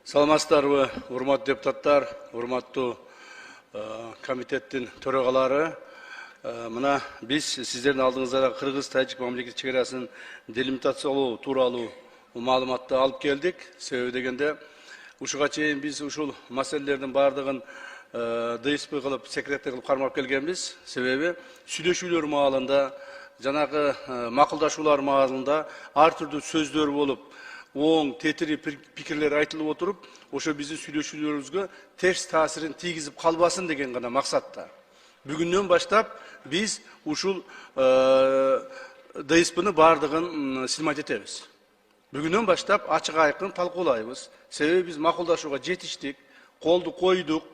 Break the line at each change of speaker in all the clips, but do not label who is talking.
Саламатсыздарбы, урматтуу депутаттар, урматтуу комитеттин төрагалары. Мына биз сиздердин алдыңыздарга Кыргыз-Тажик мамлекеттик чегарасын делимитациялоо тууралуу маалыматты алып келдик. Себеби дегенде, ушуга чейин биз ушул маселелердин бардыгын ДСП кылып, секретарь кылып кармап келгенбиз. Себеби сүйлөшүүлөр маалында, жанагы макулдашуулар маалында ар түрдүү сөздөр болуп, оң, тетири пикирлер айтылып отуруп, ошо биздин сүйлөшүүлөрүбүзгө терс таасирин тийгизип калбасын деген гана максатта. Бүгүндөн баштап биз ушул ДСПны бардыгын силмат этебиз. Бүгүндөн баштап ачык айкын талкуулайбыз. Себеби биз макулдашууга жетиштик, колду койдук.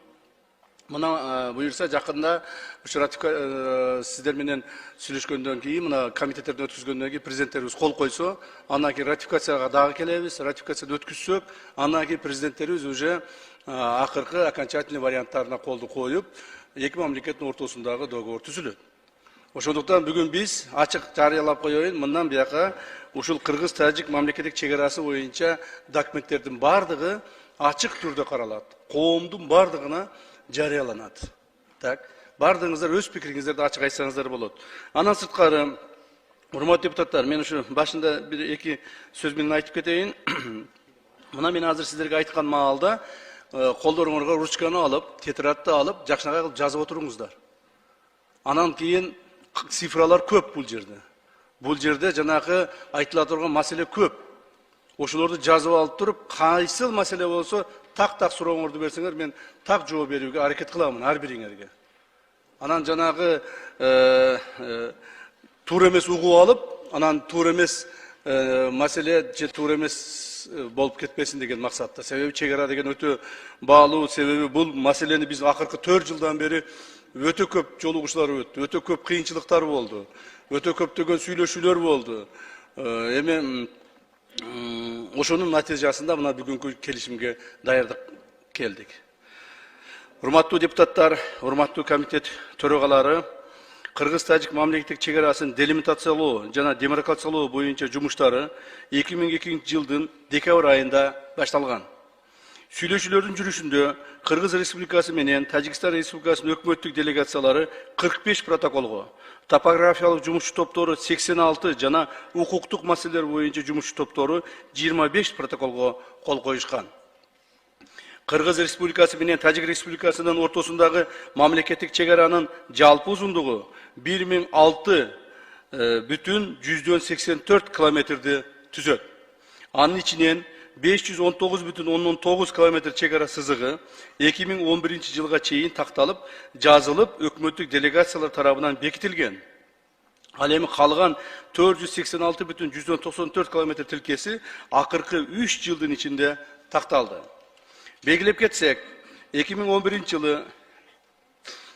Мына буюрса жакында сиздер менен сүйлөшкөндөн кийин, мына комитеттерден өткүзгөндөн кийин президенттерибиз кол койсо, андан кийин ратификацияга дагы келебиз. Ратификацияны өткүзсөк, андан кийин президенттерибиз уже акыркы окончательный варианттарына колду коюп, эки мамлекеттин ортосундагы договор түзүлөт. Ошондуктан бүгүн биз ачык жарыялап коеюн, мындан бияка ушул Кыргыз-Тажик мамлекеттик чегарасы боюнча документтердин бардыгы ачык түрдө каралат. Коомдун бардыгына жарыяланат. Так, бардыгыңыздар өз пикириңиздерди ачык айтсаңыздар болот. Андан сырткары, урматтуу депутаттар, мен ушу башында бир-эки сөз менен айтып кетейин. Мына мен азыр сиздерге айткан маалда колдоруңарга ручканы алып, тетрадты алып, жакшынакай кылып жазып отуруңуздар. Анан кийин цифралар көп бул жерде. Бул жерде жанагы айтыла турган маселе көп. Ошолорду жазып алып туруп, кайсыл маселе болсо так сурооңорду берсеңер, мен так жооп берүүгө аракет кыламын ар бириңерге. Анан жанагы туура эмес угуп алып, анан туура эмес маселе же туура эмес болуп кетпесин деген максатта. Себеби чегара деген өтө баалуу, себеби бул маселени биз акыркы 4 жылдан бери өтө көп жолугушуулар өттү, өтө көп кыйынчылыктар болду, өтө көптөгөн сүйлөшүүлөр болду. Эми ошонун натыйжасында мына бүгүнкү келишимге даярдык келдик. Урматтуу депутаттар, урматтуу комитет төрагалары, Кыргыз-Тажик мамлекеттик чегарасын делимитациялоо жана демаркациялоо боюнча жумуштары 2002 жылдын декабрь айында башталган. Сүйлөшүүлөрдүн жүрүшүндө Кыргыз Республикасы менен Тажикстан Республикасынын өкмөттүк делегациялары 45 протоколго, топографиялык жумушчу топтору 86 жана укуктук маселелер боюнча жумушчу топтору 25 протоколго кол коюшкан. Кыргыз Республикасы менен Тажик Республикасынын ортосундагы мамлекеттик чегаранын жалпы узундугу 1006,84 километрди түзөт. Анын ичинен 519,9 километр чегара сызыгы 2011 жылга чейин такталып, жазылып, өкмөттүк делегациялар тарабынан бекитилген. Ал эми калган 486,194 километр тилкеси акыркы 3 жылдын ичинде такталды. Белгилеп кетсек, 2011 жылы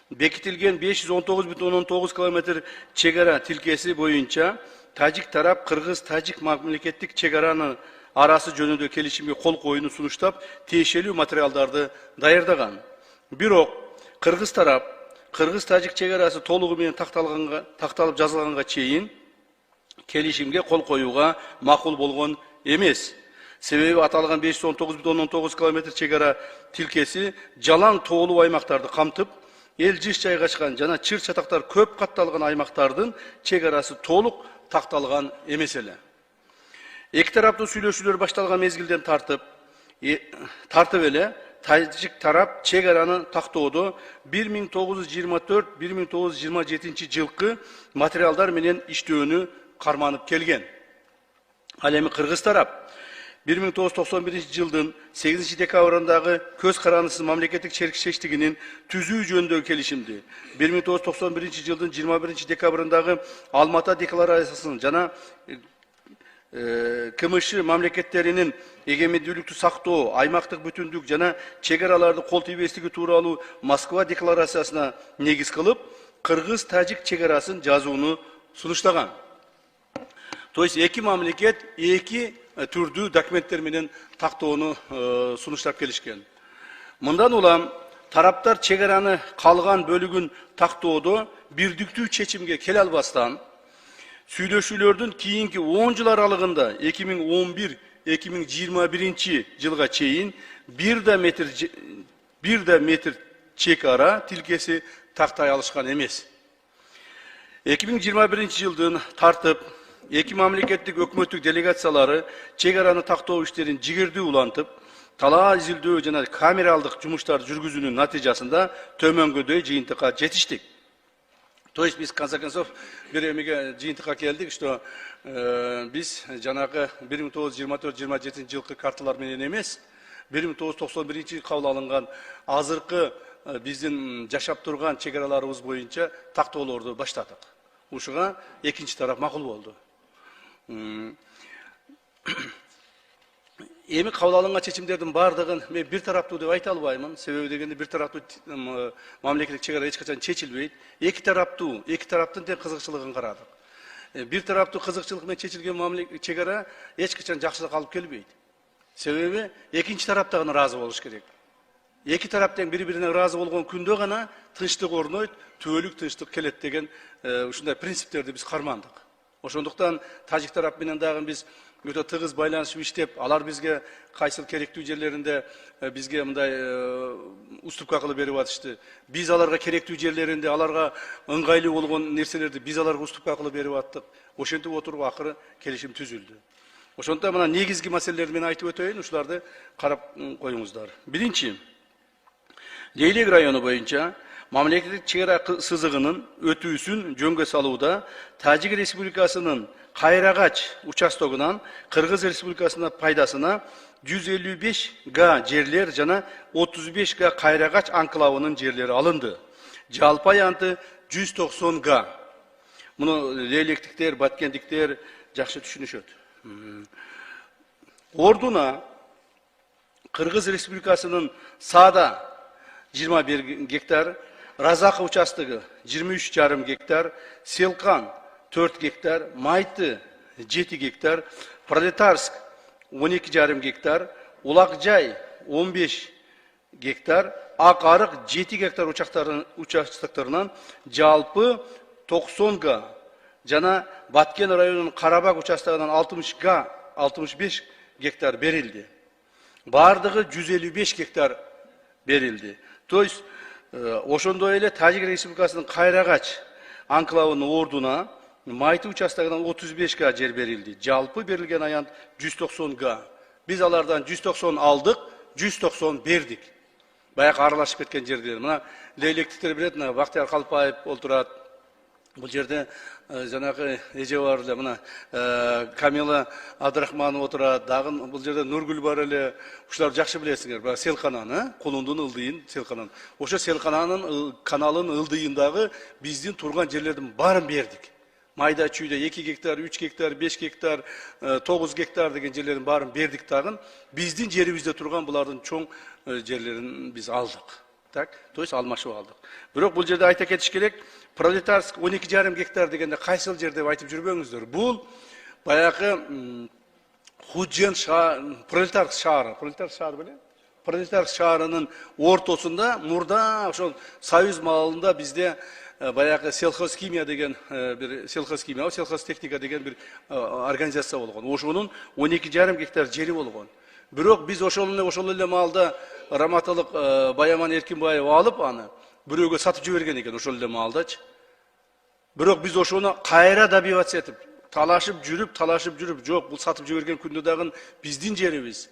бекитилген 519,9 километр чегара тилкеси боюнча Тажик тарап Кыргыз-Тажик мамлекеттик чегараны арасы жөнүндө келишимге кол коюуну сунуштап, тиешелүү материалдарды даярдаган. Бирок Кыргыз тарап Кыргыз-Тажик чегарасы толугу менен такталып жазылганга чейин келишимге кол коюуга макул болгон эмес. Себеби аталган 519,9 километр чегара тилкеси жалаң тоолуу аймактарды камтып, эл жыш жайгашкан жана чыр чатактар көп катталган аймактардын чегарасы толук такталган эмес эле. Эки тараптуу сүйлөшүүлөр башталган мезгилден тартып эле Тажик тарап чегараны тактоодо 1924-1927 жылкы материалдар менен иштөөнү карманып келген. Ал эми Кыргыз тарап 1991 жылдын 8 декабрындагы көз карандысыз мамлекеттик сериктештигинин түзүү жөнүндөгү келишимди, 1991 жылдын 21 декабрындагы Алмата декларациясын жана КМШ мамлекеттеринин эгемендүүлүктү сактоо, аймактык бүтүндүк жана чегараларды кол тийбестиги тууралуу Москва декларациясына негиз кылып, Кыргыз-Тажик чегарасын жазууну сунуштаган. То есть эки мамлекет эки түрдүү документтер менен тактоону сунуштап келишкен. Мындан улам тараптар чегараны калган бөлүгүн тактоодо бирдиктүү чечимге келе албастан, сүйлөшүүлөрдүн кийинки 10 жыл аралыгында 2021-жылга чейин bir de metr чекара тилкеси тактай алышкан эмес. 2021-жылдын тартып, эки мамлекеттик өкмөттүк делегациялары чегараны тактоо иштерин жигердүү улантып, талаа изилдөө жана камералдык жумуштарды жүргүзүүнүн натыйжасында төмөнгөдөй жыйынтыкка жетиштик. То есть biz, в конце концов, bir эмеге жыйынтыкка келдик, что biz жанагы 1924-27 жылкы карталар менен эмес, 1991 кабыл алынган азыркы биздин жашап турган чегараларыбыз боюнча тактоолорду баштадык. Ушуга экинчи тарап макул болду. Эми кабыл алынган чечимдердин бардыгын мен бир тараптуу деп айта албаймын. Себеби дегенде бир тараптуу мамлекеттик чегара эч качан чечилбейт. Эки тараптын тең кызыкчылыгын карадык. Бир тараптуу кызыкчылык менен чечилген мамлекеттик чегара эч качан жакшылык алып келбейт. Себеби экинчи тарап дагы ыраазы болуш керек. Эки тарап тең бири-бирине ыраазы болгон күндө гана тынчтык орнойт, түбөлүк тынчтык келет деген ушундай принциптерди биз кармандык. Ошондуктан тажик тарап менен дагы биз өтө тыгыз байланышып иштеп, алар бизге кайсыл керектүү жерлеринде бизге мындай уступка кылып берип атышты. Биз аларга керектүү жерлеринде аларга ыңгайлуу болгон нерселерди биз аларга уступка кылып берип аттык. Ошентип отуруп акыры келишим түзүлдү. Ошондо мына негизги маселелерди мен айтып өтөйүн, ушуларды карап коюңуздар. Биринчи, Leylek rayonu boyunca mamlekеттик чегара сызыгынын өтүүсүн жөнгө салууда Тажик Республикасынын Кайрагач участогунан Кыргыз Республикасына пайдасына 155 га жерлер жана 35 га Кайрагач анклавынын жерлери алынды. Жалпы аянты 190 га. Муну лейлектиктер, баткендиктер жакшы түшүнүшөт. Ордуна Кыргыз Республикасынын Саада 21 гектар, Разака участогы 23,5 гектар, Селкан 4 гектар, Майты 7 гектар, Пролетарск 12,5 гектар, Улакжай 15 гектар, Акарык 7 гектар участоктарынан жалпы 90 га жана Баткен районунун Карабак участогунан 65 гектар берилди. Бардыгы 155 гектар берилди. То есть, ошондой эле Тажик Республикасынын Кайрагач анклавынын ордуна Майты участогунан 35 га жер берилди. Жалпы берилген аянт 190 га. Биз алардан 190 алдык, 190 бердик. Баягы аралашып кеткен жерлер. Мына лейлектиктер билет, мына Бактияр Калпаев олтурат. Бул жерде жанагы эже бар эле, мына Камила Абдрахманова отурат, дагы бул жерде Нургүл бар эле. Ушулар жакшы билесиңер, баягы Селкананы, Кулундун ылдыйын Селканан. Ошо Селкананын каналынын ылдыйындагы биздин турган жерлердин баарын бердик. Майда чүйдө 2 гектар, 3 гектар, 5 гектар, 9 гектар деген жерлердин баарын бердик дагы. Биздин жерибизде турган булардын чоң жерлерин биз алдык. Так, то есть алмашып алдык. Бирок бул жерде айта кетиш керек, Пролетарск 12,5 гектар дегенде кайсыл жер деп айтып жүрбөңүздөр. Бул баягы Худжен Пролетарск шаары беле? Пролетарск шаарынын ортосунда мурда ошол Союз маалында бизде баягы сельхозхимия деген бир сельхозтехника деген бир организация болгон. Ошонун 12,5 гектар жери болгон. Бирок биз ошол эле маалда Раматылык Баяман Эркинбаев алып аны бирөөгө сатып жиберген экен ошол эле маалдачы. Бирок биз ошону кайра добиваться этип, талашып жүрүп, жок, бул сатып жиберген күндө дагы биздин жерибиз.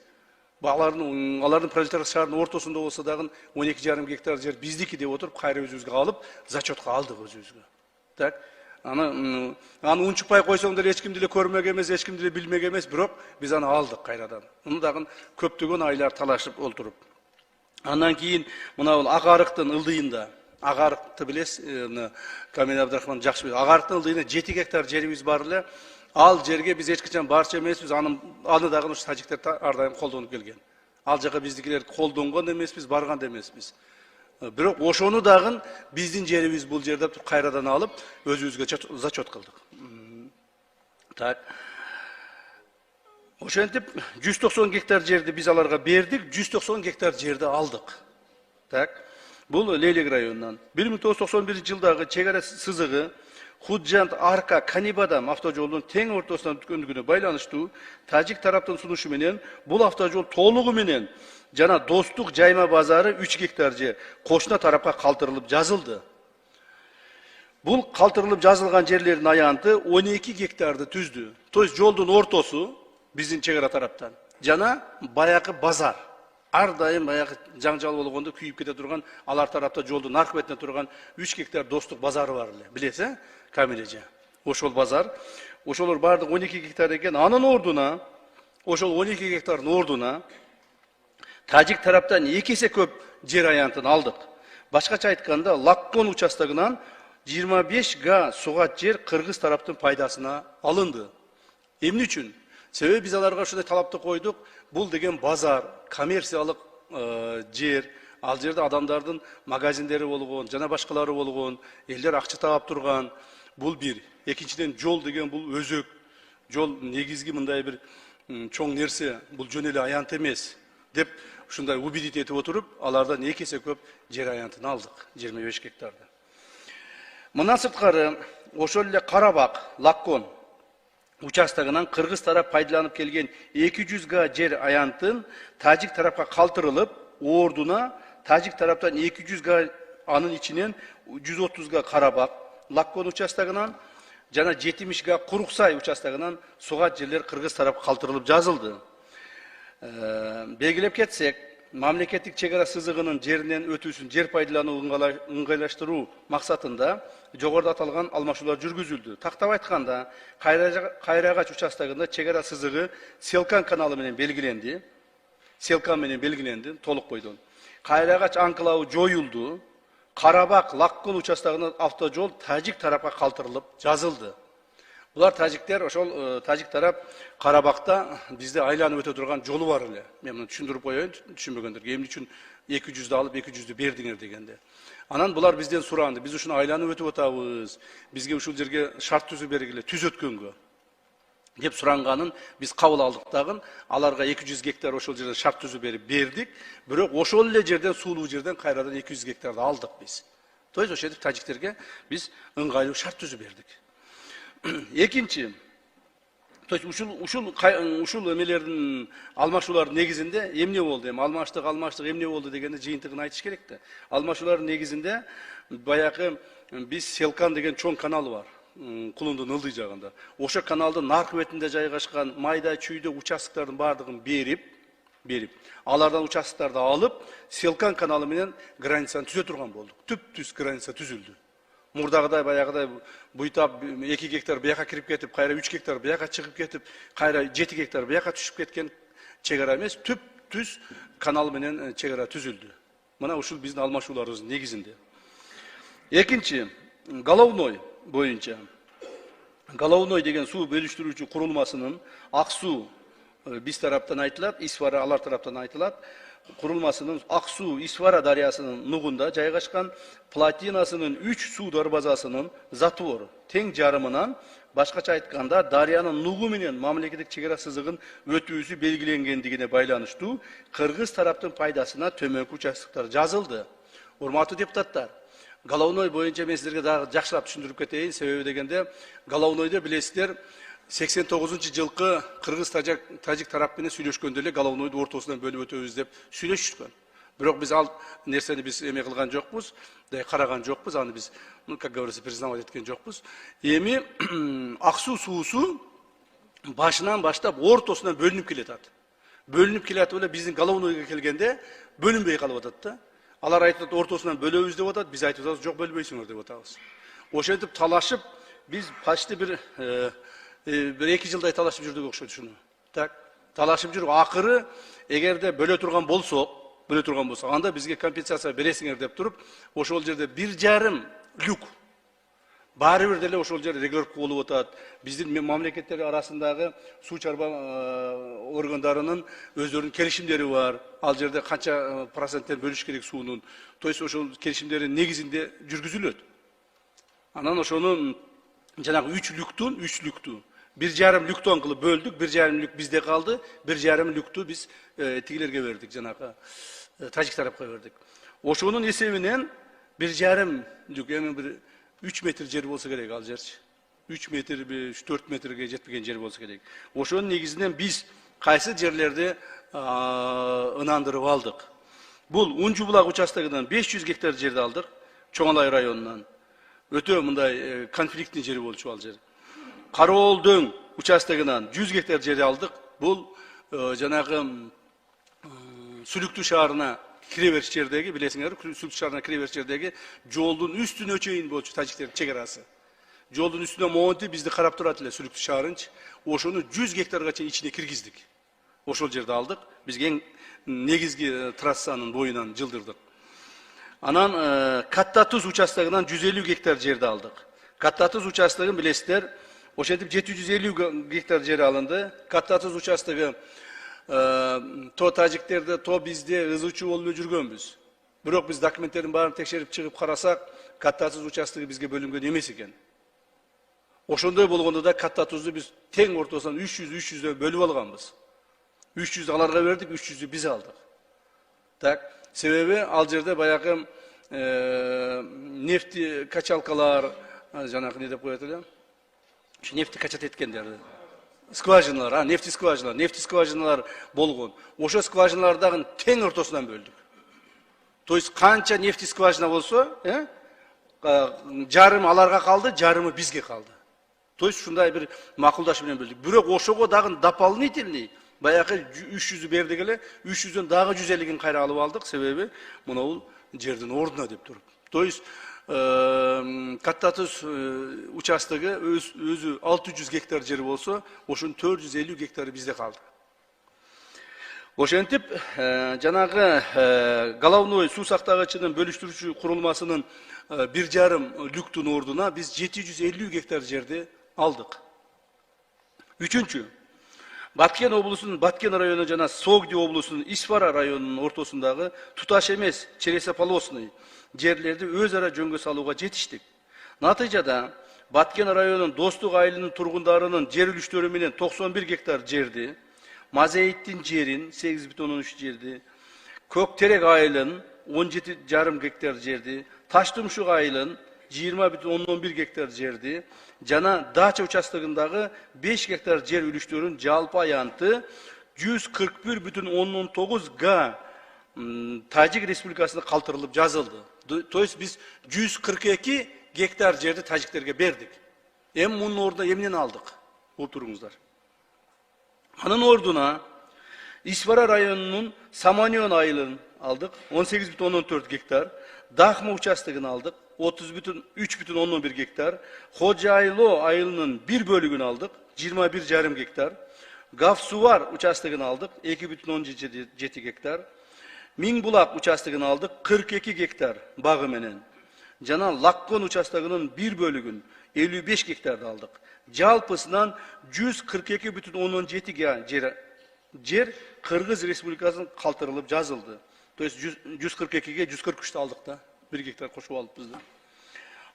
Алардын Пролетарск шаарынын ортосунда болсо дагы 12,5 гектар жер биздики деп отуруп, кайра өзүбүзгө алып, зачетка алдык өзүбүзгө. Так, аны унчукпай койсоңдор эч кимди эле көрмөк эмес, эч кимди эле билмек эмес, бирок биз аны алдык кайрадан. Муну дагы көптөгөн айлар талашып олтуруп. Андан кийин мына бул Агарыктын ылдыйында, Агарыкты билесиз, Камил Абдрахман жакшы билет. Агарыктын ылдыйында 7 гектар жерибиз бар эле. Ал жерге биз эч качан барчу эмеспиз, аны дагы ушу тажиктер ар дайым колдонуп келген. Ал жака биздикилер колдонгон эмеспиз, барган да эмеспиз. Бирок ошону дагы биздин жерибиз бул жерде кайрадан алып, өзүбүзгө зачет кылдык. Так. Ошентип 190 гектар жерди биз аларга бердик, 190 гектар жерди алдык. Так. Бул Leylek районунан 1991 жылдагы чегара сызыгы Худжант Арка Канибадам автожолунун тең ортосунан өткөндүгүнө байланыштуу тажик тараптын сунушу менен бул автожол толугу менен жана Достук жайма базары 3 гектар жер кошуна тарапка калтырылып жазылды. Бул калтырылып жазылган жерлердин аянты 12 гектарды түздү. То есть жолдун ортосу биздин чек ара тараптан жана баягы базар. Ар дайым баягы жаңжал болгондо күйүп кете турган, алар тарапта жолдун наркы бетине турган 3 гектар Достук базары бар эле. Билесиз, Камилеже. Ошол базар, ошолор бардык 12 гектар экен. Анын ордуна, ошол 12 гектардын ордуна тажик тараптан 2 эсе көп жер аянтын алдык. Башкача айтканда, Лаккон участогунан 25 га сугат жер кыргыз тараптын пайдасына алынды. Эмне үчүн? Себеби биз аларга ушундай талапты койдук. Бул деген базар, коммерциялык жер, ал жерде адамдардын магазиндери болгон, жана башкалары болгон, элдер акча таап турган. Бул бир. Экинчиден жол деген бул өзөк. Жол негизги мындай бир чоң нерсе, бул жөн эле аянт эмес деп ушундай убедить этип отуруп, алардан 2 эсе көп жер аянтын алдык, 25 гектарды. Мындан сырткары, ошол эле Карабак, Лаккон участогунан кыргыз тарап пайдаланып келген 200 га жер аянтын тажик тарапка калтырылып, ордуна тажик тараптан 200 га, анын ичинен 130 га Карабак, Лаккон участогунан жана 70 га Куруксай участогунан сугат жерлер кыргыз тарапка калтырылып жазылды. Белгилеп кетсек, мамлекеттик чек ара сызыгынын жеринен өтүүсүн жер пайдаланууну ыңгайлаштыруу максатында жогоруда аталган алмашуулар жүргүзүлдү. Тактап айтканда, Кайрагач участогунда чек ара сызыгы Селкан каналы менен белгиленди. Селкан менен белгиленди толук бойдон. Кайрагач анклавы жоюлду. Карабак, Лаккон участогунда автожол тажик тарапка калтырылып жазылды. Булар тажиктер, ошол тажик тарап Карабакта бизде айланып өтө турган жолу бар эле. Мен муну түшүндүрүп коеюн, түшүнбөгөндөргө. Эмне үчүн 200'ды алып 200'ды бердиңер дегенде. Анан булар бизден суранды. Биз ушуну айланып өтүп атабыз. Бизге ушул жерге шарт түзүп бергиле, түз өткөнгө деп суранганын биз кабыл алдык дагы. Аларга 200 гектар ошол жерден шарт түзүп бердик. Бирок ошол эле жерден, суулуу жерден кайрадан 200 гектарды алдык биз. То есть ошентип тажиктерге биз ыңгайлуу шарт түзүп бердик. Экинчи, то есть ушул эмелердин алмашуулардын негизинде эмне болду? Эми алмаштык эмне болду дегенде жыйынтыгын айтыш керек да. Алмашуулардын негизинде баягы биз Селкан деген чоң канал бар. Кулундун ылдый жагында. Ошо каналдын наркы бетинде жайгашкан майда чүйдө участоктордун бардыгын берип, алардан участокторду алып, Селкан каналы менен границаны түзө турган болдук. Түп-түз граница түзүлдү. Мурдагыдай баягыдай буйтап 2 гектар бияка кирип кетип, кайра 3 гектар бияка чыгып кетип, кайра 7 гектар бияка түшүп кеткен чек ара эмес, түп-түз канал менен чек ара түзүлдү. Мына ушул биздин алмашууларыбыздын негизинде. Экинчи, Головной боюнча. Головной деген суу бөлүштүрүүчү курулмасынын ак суу биз тараптан айтылат, Исвара алар тараптан айтылат. Курулмасынын ак суу Исвара дарыясынын нугунда жайгашкан плотинасынын 3 суу дарбазасынын затвору тең жарымынан, башкача айтканда дарыянын нугу менен мамлекеттик чек ара сызыгын өтүүсү белгиленгендигине байланыштуу кыргыз тараптын пайдасына төмөнкү участоктор жазылды. Урматтуу депутаттар, Головной боюнча мен сиздерге дагы жакшылап түшүндүрүп кетейин. Себеби дегенде Головнойдо билесиздер 89-жылкы кыргыз тажик тарап менен сүйлөшкөндө эле Головнойду ортосунан бөлүп өтөбүз деп сүйлөшүшкөн. Бирок биз ал нерсени биз эме кылган жокпуз, караган жокпуз, аны биз, как говорится, признавать эткен жокпуз. Эми ак суу суусу башынан баштап ортосунан бөлүнүп келатат. Бөлүнүп келатып эле биздин Головнойго келгенде бөлүнбөй калып атат да. Алар айтат ортосунан бөлөбүз деп атат, биз айтып атабыз, жок бөлбөйсүңөр деп атабыз. Ошентип талашып биз почти бир 2 жылдай талашып жүрдүк окшойт ушуну. Так, талашып жүрүп, акыры эгерде бөлө турган болсок, анда бизге компенсация бересиңер деп туруп, ошол жерде 1,5 люк. Баары бир деле ошол жерде регулировка болуп атат. Биздин мамлекеттер арасындагы суу чарба органдарынын өздөрүнүн келишимдери бар. Ал жерде канча проценттен бөлүш керек суунун. То есть ошол келишимдердин негизинде жүргүзүлөт. Анан ошонун жанагы 3 люкту 1,5 люктон кылып бөлдүк, 1,5 люк бизде калды, 1,5 люкту биз тигилерге бердик, жанагы тажик тарапка бердик. Ошонун эсебинен 1,5 люк, эми бир 3 metr жер болsa керек ал жерчи. 3 метр, 3-4 метрге жетпеген жер болsa керек. Ошонун негизинен биз кайсы жерлерди ынандырып алдык. Бул Унжу булак участогунан 500 гектар жерди алдык, Чоңалай районунан. Өтө мындай конфликттин жери болчу ал жер. Кароол дөң участогунан 100 гектар жерди алдык. Бул жанагы Сүлүктүү шаарына кире бериш жердеги, билесиңер, Сүлүктүү шаарына кире бериш жердеги жолдун үстүнө чейин болчу тажиктердин чек арасы. Жолдун үстүнө монтип бизди карап турат эле Сүлүктүү шаарынчы. Ошону 100 гектарга чейин ичине киргиздик. Ошол жерди алдык. Бизге эң негизги трассанын боюнан жылдырдык. Анан Катта Туз участогунан 150 гектар жерди алдык. Катта Туз участогун билесиздер, ошентип 750 гектар жер алынды. Катта Туз участогу то тажиктерде, то бизде ызычуу болуп жүргөнбүз. Бирок биз документтердин баарын текшерип чыгып карасак, Катта Туз участогу бизге бөлүнгөн эмес экен. Ошондой болгондо да Катта Тузду биз тең ортосунан 300 бөлүп алганбыз. 300 аларга бердик, 300 биз алдык. Так, себеби ал жерде баягы нефти качалкалар, жанагы не деп коет эле? Нефти качат эткендер. Скважиналар, нефти скважиналар болгон. Ошо скважиналардагы тең ортосунан бөлдүк. То есть канча нефти скважина болсо, жарымы аларга калды, жарымы бизге калды. То есть ушундай бир макулдашуу менен бөлдүк. Бирок ошого дагы дополнительный баягы 300 бердик эле, 300дөн дагы 150-ин кайра алып алдык, себеби мына бул жердин ордуна деп туруп. То есть Катта Туз участогу өзү 600 гектар жер болсо, ошонун 450 гектары бизде калды. Ошентип, жанагы головной суу сактагычынын бөлүштүрүүчү курулмасынын 1,5 люктун ордуна биз 750 гектар жерди алдык. Үчүнчү, Баткен облусунун Баткен району жана Согди облусунун Исфара районунун ортосундагы туташ эмес Чересополосный жерлерди өз ара жөнгө салууга жетиштик. Натыйжада Баткен районунун Достук айылынын тургундарынын жер үлүштөрү менен 91 гектар жерди, Мазейиттин жерин 8,13 жерди, Көктерек айылын 17,5 гектар жерди, Таштумшук айылын 20,11 гектар жерди, жана Дача участогундагы 5 гектар жер үлүштөрүн жалпы аянты 141,19 га Тажик Республикасына калтырылып жазылды. То есть биз 142 гектар жерди тажиктерге бердик. Эми мунун ордуна эмнени алдык? Отуруңуздар. Анын ордуна Исфара районунун Саманион айылын алдык, 18,14 гектар, Дахма участогун алдык, 3,11 гектар, Хожайло айылынын bir бөлүгүн алдык, 21,5 гектар, Гавсувар участогун алдык, 2,17 гектар, Миңбулак участогун алдык, 42 гектар багы менен. Жана Лаккон участогунун bir бөлүгүн 55 гектарды алдык. Жалпысынан 142,17 жер Кыргыз Республикасынын калтырылып жазылды. То есть 142ге 143 алдык да, 1 гектар кошуп алыпбыз.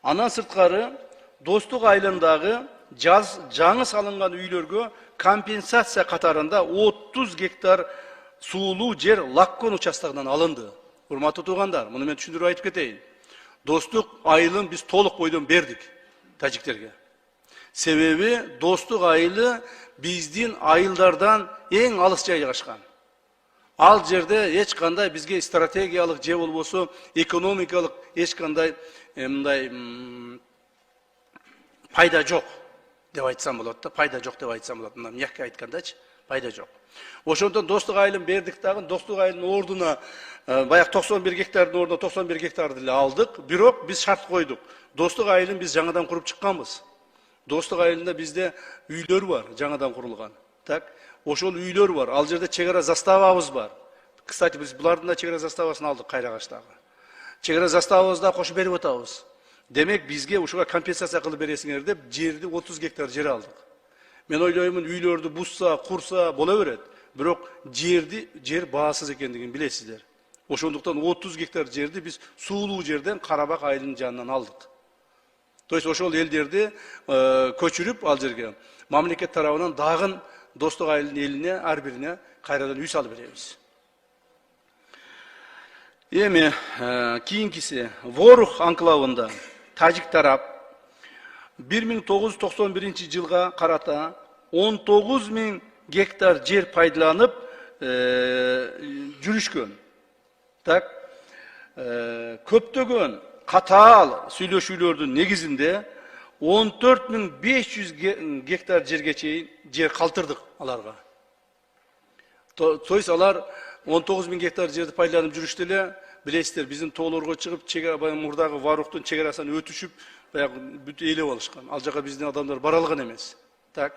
Андан сырткары Достук айылындагы жаңы салынган үйлөргө компенсация катарында 30 гектар суулуу жер Лаккон участогунан алынды. Урматтуу туугандар, муну мен түшүндүрүп айтып кетейин. Достук айылын биз толук бойдон бердик тажиктерге. Себеби Достук айылы биздин айылдардан эң алыс жайгашкан. Ал жерде эч кандай бизге стратегиялык же болбосо экономикалык эч кандай мындай пайда жок деп айтсам болот да, пайда жок деп айтсам болот. Мына мягко айткандачы, пайда жок. Ошондон Достук айылын бердик дагы, Достук айылынын ордуна баягы 91 гектардын ордуна 91 гектарды эле алдык. Бирок биз шарт койдук. Достук айылын биз жаңадан куруп чыкканбыз. Достук айылында бизде үйлөр бар, жаңадан курулган. Так, ошол үйлөр бар. Ал жерде чек ара заставабыз бар. Кстати, биз булардын да чек ара заставасын алдык Кайрагачтагы. Чек ара заставабызды да кошуп берип атабыз. Демек бизге ушуга компенсация кылып бересиңер деп жерди 30 гектар жер алдык. Мен ойлоймун, үйлөрдү бузса, курса боло берет. Бирок жер баасыз экендигин билесиздер. Ошондуктан 30 гектар жерди биз суулуу жерден Карабак айылынын жанынан алдык. То есть ошол элдерди көчүрүп ал жерге мамлекет тарабынан дагы Достук айылынын элине ар бирине кайрадан үй салып беребиз. Эми кийинкиси Ворух анклавында тажик тарап 1991-жылга карата 19.000 гектар жер пайдаланып жүрүшкөн. Так, көптөгөн катаал сүйлөшүүлөрдүн негизинде 14.500 гектар жерге чейин жер калтырдык аларга. То есть алар 19.000 гектар жерди пайдаланып жүрүштү эле, билесиздер, биздин тоолорго чыгып, мурдагы Варухтун чегарасын өтүшүп, баягы бүт ээлеп алышкан. Ал жака биздин адамдар бара алган эмес. Так,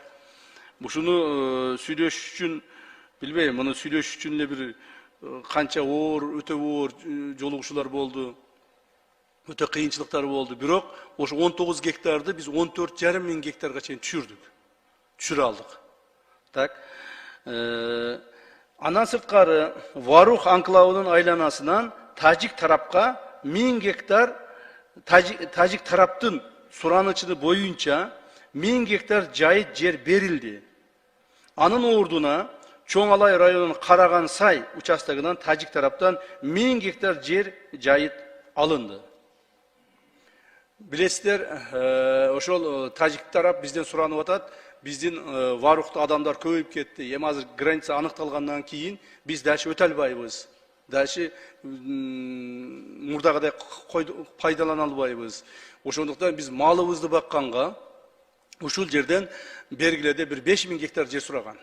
ушуну сүйлөшүш үчүн, билбейм, муну сүйлөшүш үчүн эле бир канча өтө оор жолугушуулар болду. Өтө кыйынчылыктар болду. Бирок ошо 19 гектарды биз 14,5 миң гектарга чейин түшүрө алдык. Так. Андан сырткары Варух анклавынын айланасынан тажик тарапка 1000 гектар, тажик тараптын суранычы боюнча 1000 гектар жайыт жер берилди. Анын ордуна Чоң Алай районунун Караган Сай участогунан тажик тараптан 1000 гектар жер жайыт алынды. Билесиздер, ошол тажик тарап бизден суранып атат, биздин Варухта адамдар көбөйүп кетти. Эми азыр граница аныкталгандан кийин биз дальше өтө албайбыз. Дальше мурдагыдай пайдалана албайбыз. Ошондуктан биз малыбызды бакканга ушул жерден бергиледе бир 5000 гектар жер сураган.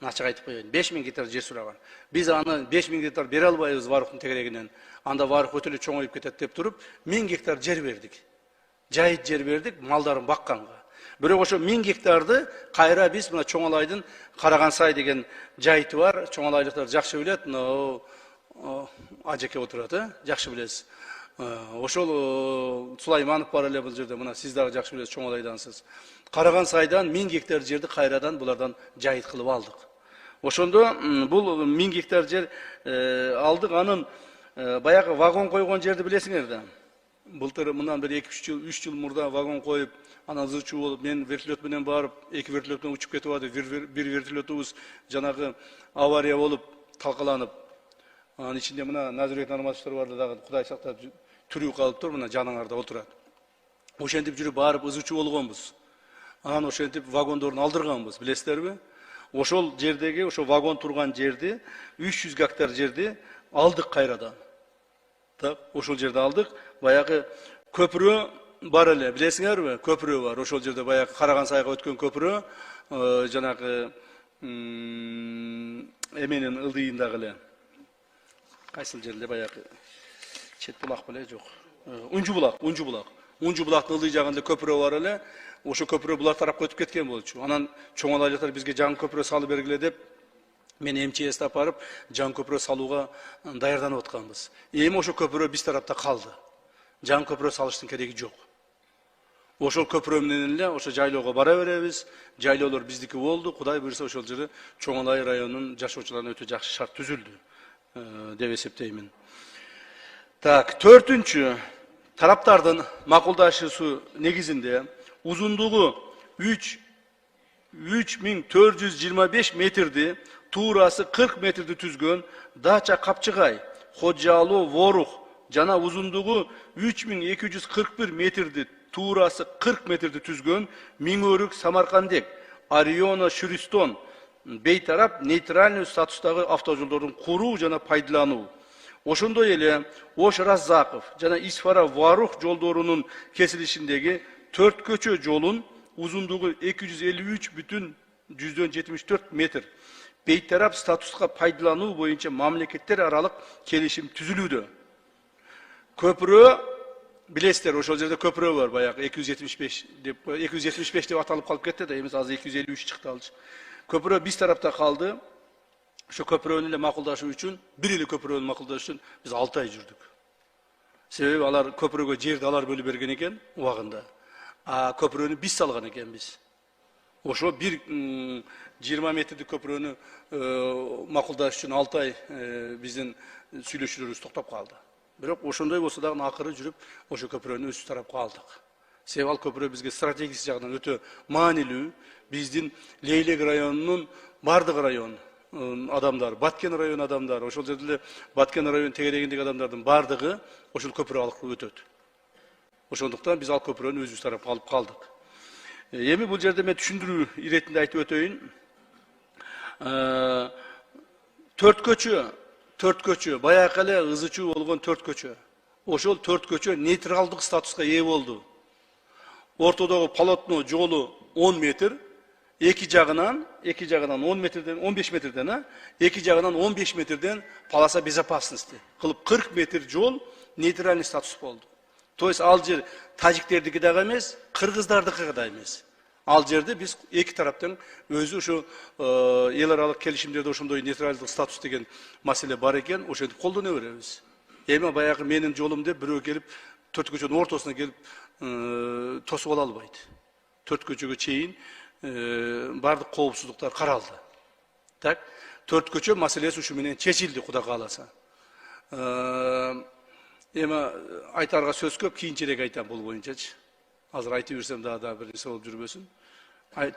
Ачык айтып коеюн, 5000 гектар жер сураган. Биз аны 5000 гектар бере албайбыз Варухтун тегерегинен. Анда Варух өтө эле чоңоюп кетет деп туруп, 1000 гектар жер бердик. Жайыт жер бердик малдарын бакканга. Бирок ошо 1000 гектарды кайра биз мына Чоң Алайдын Караган Сай деген жайыты бар. Чоң Алайлыктар жакшы билет, ажеке отурат, жакшы билесиз. Ошол Сулайманов бар эле бул жерде, мына сиз дагы жакшы билесиз, Чоң Алайдансыз. Караган Сайдан 1000 гектар жерди кайрадан булардан жайыт кылып алдык. Ошондо бул 1000 гектар жер алдык. Анын баягы вагон койгон жерди билесиңер да. Былтыр мындан бир 2-3 жыл мурда вагон коюп, анан ызычуу болуп, мен вертолет менен барып, 2 вертолет менен учуп кетип ады. Бир вертолетубуз жанагы авария болуп, талкаланып. Анын ичинде мына Назирбек Нарматовдор бар дагы, Кудай сактап, түрүү калыптыр, мына жаныңарда отурат. Ошентип жүрүп барып ызычуу болгонбуз. Анан ошентип вагондорун алдырганбыз, билесиздерби? Ошол жердеги, ошо вагон турган жерди, 300 гектар жерди алдык кайрадан. Так, ошол жерди алдык. Баягы көпүрө бар эле, билесиңерби? Көпүрө бар. Ошол жерде баягы Караган Сайга өткөн көпүрө, жанагы эменин ылдыйындагы эле. Кайсыл жерде баягы чет булак беле жок. Унжу булак. Унжу булактын ылдый жагында көпүрө бар эле. Ошо көпүрө булар тарапка өтүп кеткен болчу. Анан Чоң Алайлыктар бизге жаңы көпүрө салып бергиле деп мен МЧСти апарып, жаңы көпүрө салууга даярданып атканбыз. Эми ошо көпүрө биз тарапта калды. Жаңы көпүрө салыштын кереги жок. Ошол көпүрө менен эле ошо жайлоого бара беребиз. Жайлоолор биздики болду. Кудай буйрса ошол жерде Чоң Алай районунун жашоочуларына өтө жакшы шарт түзүлдү деп эсептеймин. Так, 4-үнчү тараптардын макулдашуусу негизинде узундугу 3425 метрди, туурасы 40 метрди түзгөн Дача Капчыгай, Ходжалуу Ворух жана узундугу 3241 метрди, туурасы 40 метрди түзгөн Миңөрүк Самаркандек, Ариона Шүристон бейтарап нейтральный статустагы автожолдордун куруу жана пайдалануу. Ошондой эле Ош Раззаков жана Исфара Варух жолдорунун кесилишиндеги 4 көчө жолун узундугу 253,74 метр бейтарап статуска пайдалануу боюнча мамлекеттер аралык келишим түзүлүүдө. Көпүрө, билесиздер, ошол жерде көпүрө бар, баягы 275 деп аталып калып кетти да, эмес азыр 253 чыкты алчы. Көпүрө биз тарапта калды. Ошо көпүрөнү эле макулдашуу үчүн, бир эле көпүрөнү макулдашуу үчүн биз 6 ай жүрдүк. Себеби алар көпүрөгө жерди алар бөлүп берген экен убагында. А көпүрөнү биз салган экенбиз. Ошо бир 20 метрдик көпүрөнү макулдаш үчүн 6 ай биздин сүйлөшүүлөрүбүз токтоп калды. Бирок ошондой болсо дагы акыры жүрүп ошо көпүрөнү өз тарапка алдык. Себеби ал көпүрө бизге стратегиялык жагынан өтө маанилүү. Биздин Лейлек районунун бардык район адамдар, Баткен район адамдары, ошол жерде Баткен район тегерегиндеги адамдардын бардыгы ошол көпүрө аркылуу өтөт. Ошондуктан биз ал көпүрөнү өзүбүз тарапка алып калдык. Эми бул жерде мен түшүндүрүү иретинде айтып өтөйүн. Төрт көчө, баягы эле ызы чуу болгон төрт көчө. Ошол төрт көчө нейтралдык статуска ээ болду. Ортодогу полотно жолу 10 метр, эки жагынан 10 метрден, 15 метрден, эки жагынан 15 метрден полоса безопасности кылып 40 метр жол нейтральный статус болду. То есть ал жер тажиктердики дагы эмес, кыргыздардыкы да эмес. Ал жерде биз эки тараптын өзү ушу эл аралык келишимдерде ошондой нейтралдык статус деген маселе бар экен, ошентип колдоно беребиз. Эми баягы менин жолум деп бирөө келип төрт көчөнүн ортосуна келип тосуп ала албайт. Төрт көчөгө чейин бардык коопсуздуктар каралды. Так, төрт көчө маселеси ушу менен чечилди, Кудай кааласа. Эми айтарга сөз көп, кийинчерээк айтам бул боюнчачы. Азыр айтып берсем да бир нерсе болуп жүрбөсүн.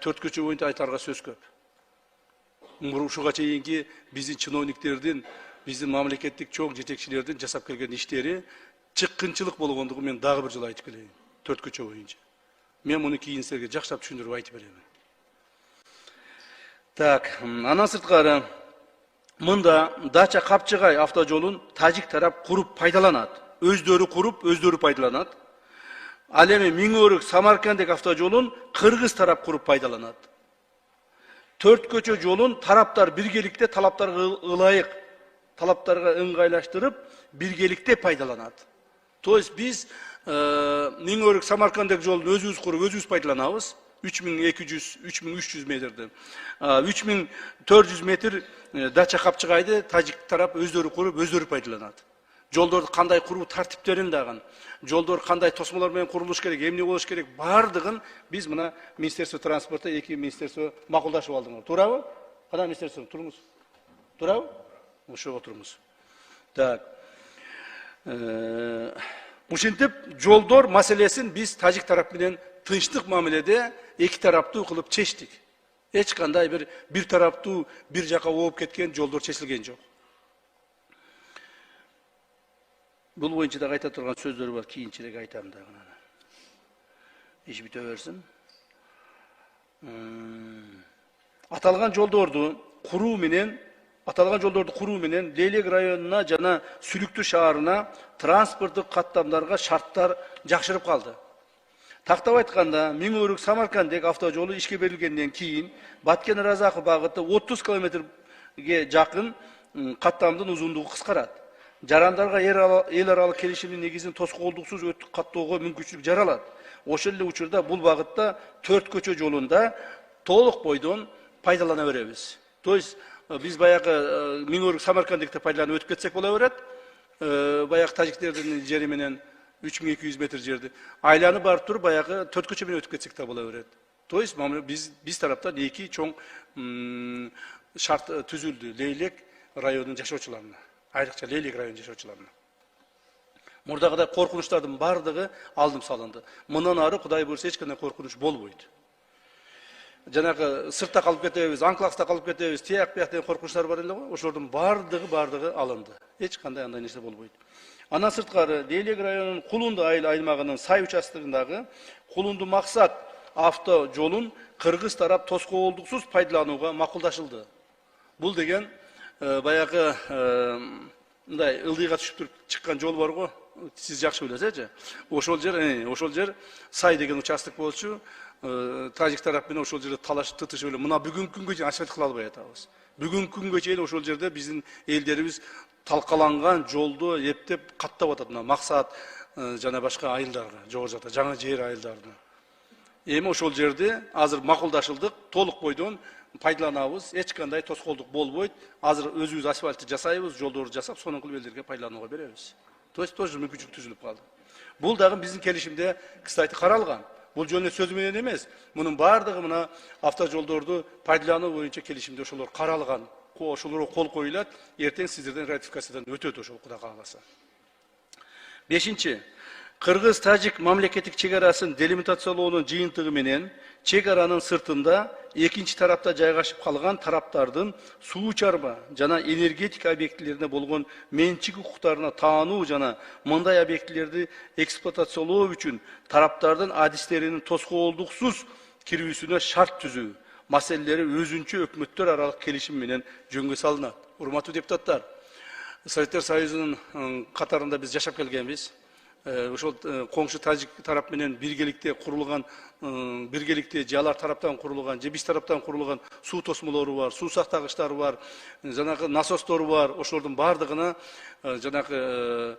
Төрт көчө боюнча айтарга сөз көп. Ушуга чейинки биздин чиновниктердин, биздин мамлекеттик чоң жетекчилердин жасап келген иштери чыккынчылык болгондугун мен дагы бир жолу айтып келейин. Төрт көчө боюнча. Мен муну кийин силерге жакшылап түшүндүрүп айтып берем. Так, андан сырткары мында Дача Капчыгай автожолун тажик тарап куруп пайдаланат. Өздөрү куруп, өздөрү пайдаланат. Ал эми Миңөрүк Самаркандек автожолун кыргыз тарап куруп пайдаланат. Төрт көчө жолун тараптар биргеликте талаптарга ылайык, талаптарга ыңгайлаштырып, биргеликте пайдаланат. То есть биз Миңөрүк Самаркандек жолун өзүбүз куруп, өзүбүз пайдаланабыз. 3200, 3300 метрден. 3400 метр Дача Капчыгайды тажик тарап өздөрү куруп, өздөрү пайдаланат. Жолдорду кандай куруу тартиптерин дагы, жолдор кандай тосмолор менен курулуш керек, эмне болуш керек, бардыгын биз мына Министерство транспорта, эки министерство макулдашып алдыңар. Туурабы? Кандай министерство? Туруңуз. Туурабы? Ошого отурумуз. Так. Ушинтип жолдор маселесин биз тажик тарап менен тынчтык мамиледе эки тараптуу кылып чечтик. Эч кандай бир тараптуу бир жака ооп кеткен жолдор чечилген жок. Бул боюнча да айта турган сөздөр бар, кийинчерээк айтам дагы. Иш бүтө берсин. Аталган жолдорду куруу менен Лейлек районуна жана Сүлүктү шаарына транспорттук каттамдарга шарттар жакшырып калды. Тактап айтканда, Миңөрүк Самаркандек автожолу ишке берилгенден кийин Баткен Разаков багыты 30 километрге жакын каттамдын узундугу кыскарат. Жарандарга эл аралык келишимдин негизинде тоскоолдуксуз өтүк каттоого мүмкүнчүлүк жаралат. Ошол эле учурда бул багытта төрт көчө жолунда толук бойдон пайдалана беребиз. То есть биз баягы Миңөрүк Самаркандекте пайдаланып өтүп кетсек боло берет. Баягы тажиктердин жери менен 3200 метр жерди айланып барып туруп баягы төрт көчө менен өтүп кетсек да боло берет. То есть биз тараптан эки чоң шарт түзүлдү Лейлек районунун жашоочуларына, айрыкча Лейлек районунун жашоочуларына. Мурдагыдай коркунучтардын бардыгы алдым салынды. Мындан ары Кудай буйрса эч кандай коркунуч болбойт. Жанагы сыртта калып кетебиз, анклакста калып кетебиз, тияк бияк деген коркунучтар бар эле го. Ошолордун бардыгы алынды. Эч кандай андай нерсе болбойт. Андан сырткары Лейлек районунун Кулунду айыл аймагынын Сай участогундагы Кулунду Максат авто жолун кыргыз тарап тоскоолдуксуз пайдаланууга макулдашылды. Бул деген баягы мындай ылдыйга түшүп туруп чыккан жол бар го. Сиз жакшы билесизчи. Ошол жер Сай деген участок болчу. Тажик тарап менен ошол жерде талашып тытышып эле мына бүгүнкү күнгө чейин асфальт кыла албай атабыз. Бүгүнкү күнгө чейин ошол жерде биздин элдерибиз талкаланган жолду эптеп каттап атат. Мына Максат жана башка айылдарга, жогору жакта жаңы жер айылдарына. Эми ошол жерде азыр макулдашылдык, толук бойдон пайдаланабыз, эч кандай тоскоолдук болбойт. Азыр өзүбүз асфальтты жасайбыз, жолдорду жасап, сонун кылып элдерге пайдаланууга беребиз. То есть тоже мүмкүнчүлүк түзүлүп калды. Бул дагы биздин келишимде, кстати, каралган. Бул жөн эле сөз менен эмес. Мунун бардыгы мына автожолдорду пайдалануу боюнча келишимде ошолор каралган. Ошолорго кол коюлат, эртең сиздерден ратификациядан өтөт ошол Кудай кааласа. Бешинчи, Кыргыз-Тажик мамлекеттик чек арасын делимитациялоонун жыйынтыгы менен чек аранын сыртында экинчи тарапта жайгашып калган тараптардын суу чарба жана энергетика объектилерине болгон менчик укуктарына таануу жана мындай объектилерди эксплуатациялоо үчүн тараптардын адистеринин тоскоолдуксуз кирүүсүнө шарт түзүү маселелери өзүнчө өкмөттөр аралык келишим менен жөнгө салынат. Урматтуу депутаттар, Советтер Союзунун катарында биз жашап келгенбиз. Ошол коңшу тажик тарап менен биргеликте курулган, биргеликте же алар тараптан курулган, же биз тараптан курулган суу тосмолору бар, суу сактагычтары бар, жанагы насостору бар. Ошолордун бардыгына жанагы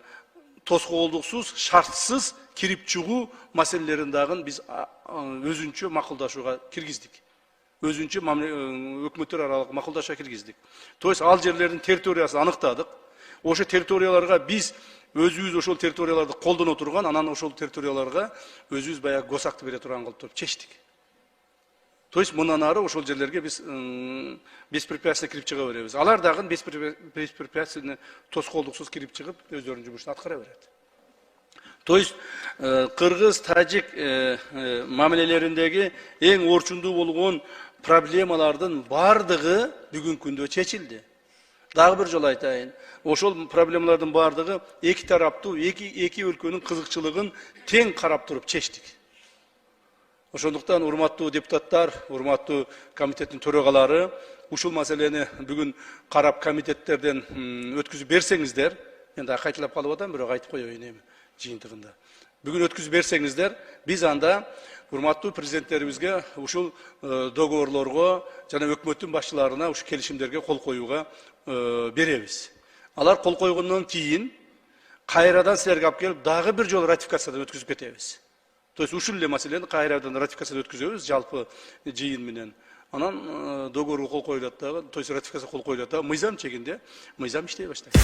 тоскоолдуксуз, шартсыз кирип чыгуу маселелерин дагы биз өзүнчө макулдашууга киргиздик. Өзүнчө өкмөттөр аралык макулдашууга киргиздик. То есть ал жерлердин территориясын аныктадык. Ошо территорияларга биз өзүбүз ошол территорияларды колдоно турган, анан ошол территорияларга өзүбүз баягы госакты бере турган кылып туруп чечтик. То есть мындан ары ошол жерлерге биз беспрепятственно кирип чыга беребиз. Алар дагы беспрепятственно тоскоолдуксуз кирип чыгып өздөрүнүн жумушун аткара берет. То есть кыргыз-тажик мамилелериндеги эң орчундуу болгон проблемалардын бардыгы бүгүнкү күндө чечилди. Дагы бир жолу айтайын. Ошол проблемалардын бардыгы эки тараптуу, эки өлкөнүн кызыкчылыгын тең карап туруп чечтик. Ошондуктан урматтуу депутаттар, урматтуу комитеттин төрагалары, ушул маселени бүгүн карап комитеттерден өткүзүп берсеңиздер, енді қайталап қалып атам, бирок айтып коеюн эми жыйынтыгында. Бүгүн өткүзүп берсеңиздер, биз анда урматтуу президенттерибизге ушул договорлорго жана өкмөттүн башчыларына ушул келишимдерге кол коюуга беребиз. Алар кол койгондон кийин кайрадан силерге алып келип дагы бир жолу ратификациядан өткүзүп кетебиз. То есть ушул эле маселени кайрадан ратификациядан өткүзөбүз жалпы жыйын менен. Анан договорго кол коюлат дагы, то есть ратификация кол коюлат дагы, мыйзам чегинде мыйзам иштей баштайт.